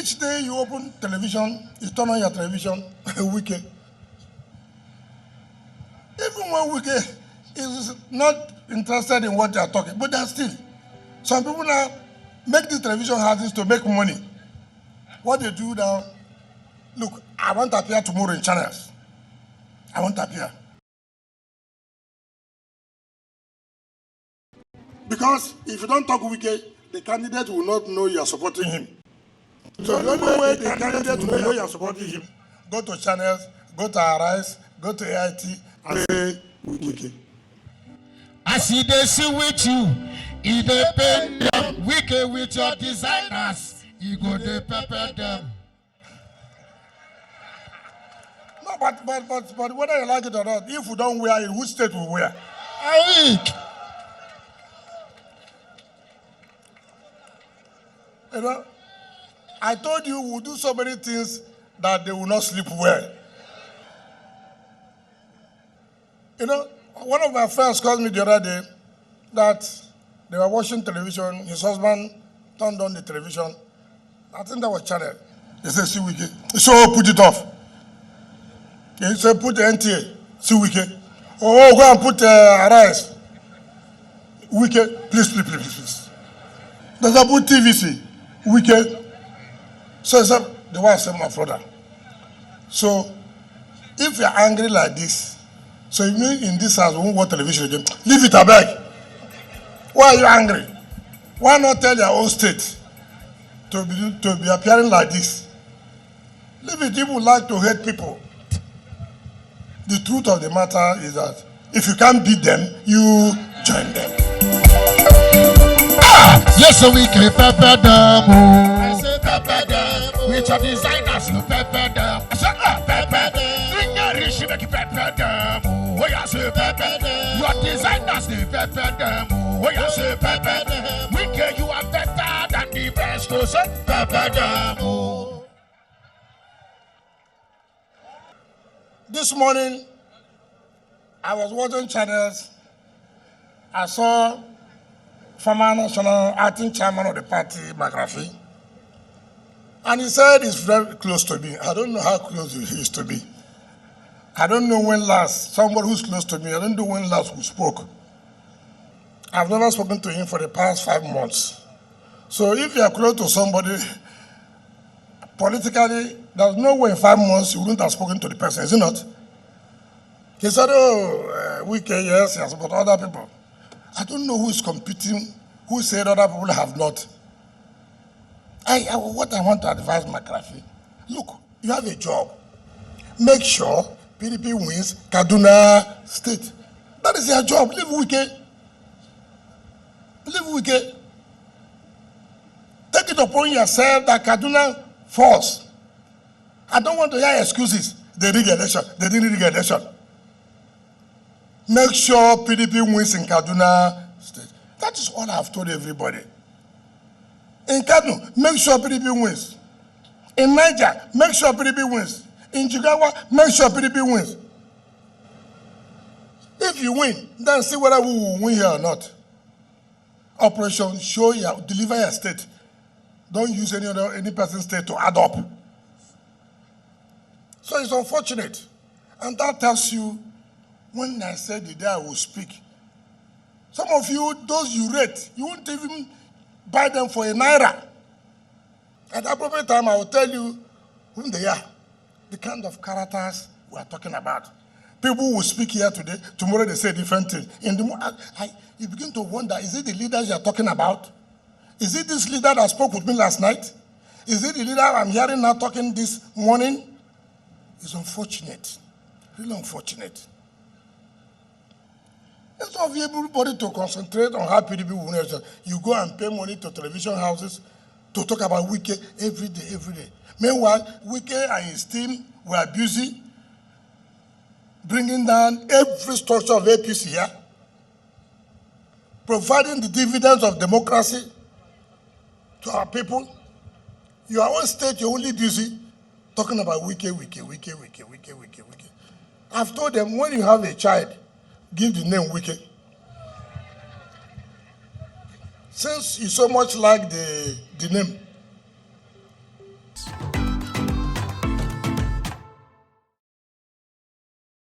Each day you open television, you turn on your television, Wike. Even when Wike is not interested in what they are talking, but they're still. Some people now make these television houses to make money. What they do now, look, I want to appear tomorrow in channels. I want to appear. Because if you don't talk Wike, the candidate will not know you are supporting him. So the only way the candidate will know you are supporting him, go to channels, go to Arise, go to AIT, and say Wike. As he they see with you, he they pay them. Wike with your designers, he go they pepper them. No, but whether you like it or not, if we don't wear it, which state will wear? You know, I told you we'll do so many things that they will not sleep well. You know, one of my friends called me the other day that they were watching television. His husband turned on the television. I think that was channel. He said, see Wike. So put it off. He said, put the NTA. See Wike. Oh, go and put Arise. Wike, please. Does that put TVC? Wike. So he said, the wife said, my brother. So if you're angry like this, so you mean in this house we won't watch television again? Leave it, I beg. Why are you angry? Why not tell your own state to be appearing like this? Leave it. People like to hate people. The truth of the matter is that if you can't beat them, you join them. Yes, so we can pepper them. I say pepper them. With your designers, you pepper them. I say pepper them. Bring your rich, make you pepper them. Oh, yeah, say pepper them. Your designers, they pepper them. Oh, yeah, say pepper them. Wike, you are better than the best. So say pepper them. Oh. This morning, I was watching channels. I saw former national acting chairman of the party, Makarfi. And he said he's very close to me. I don't know how close he is to me. I don't know when last, somebody who's close to me, I don't know when last we spoke. I've never spoken to him for the past 5 months. So if you are close to somebody, politically, there's no way in 5 months you wouldn't have spoken to the person, is it not? He said, oh, Wike, yes, he has got other people. I don't know who is competing, who said other people have not. What I want to advise Makarfi, look, you have a job. Make sure PDP wins Kaduna State. That is your job. Leave Wike. Leave Wike. Take it upon yourself that Kaduna falls. I don't want to hear excuses. They rig election. They didn't rig election. Make sure PDP wins in Kaduna State. That is all I've told everybody. In Kaduna, make sure PDP wins. In Niger, make sure PDP wins. In Jigawa, make sure PDP wins. If you win, then see whether we will win here or not. Operation show your, deliver your state. Don't use any person's state to add up. So it's unfortunate. And that tells you, when I said the day I will speak, some of you, those you rate, you won't even buy them for a naira. At the appropriate time, I will tell you who they are, the kind of characters we are talking about. People will speak here today, tomorrow they say different things. You begin to wonder, is it the leaders you are talking about? Is it this leader that spoke with me last night? Is it the leader I'm hearing now talking this morning? It's unfortunate, really unfortunate. It's not for everybody to concentrate on how PDP will win. You go and pay money to television houses to talk about Wike every day. Meanwhile, Wike and his team were busy bringing down every structure of APC here, providing the dividends of democracy to our people. Your own state, you're only busy talking about Wike. I've told them, when you have a child, give the name Wike. Since you so much like the name,